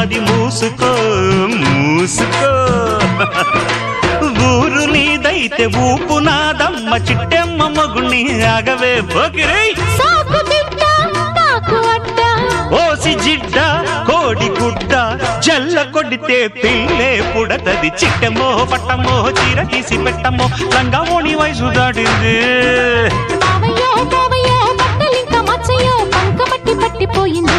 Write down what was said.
అది మూసుకో మూసుకో ఊరు నీదైతే ఊపు నాదమ్మ చిట్టెమ్మ మొగుణ్ణి ఆగవే పోకిరై ఓసి జిడ్డ కోడి గుడ్డ జల్ల కొడితే పిల్లే పుడతది చిట్టెమ్మో పట్టమ్మో చీర తీసి పెట్టమ్మో రంగమోని వయసు దాటింది పట్టిపోయింది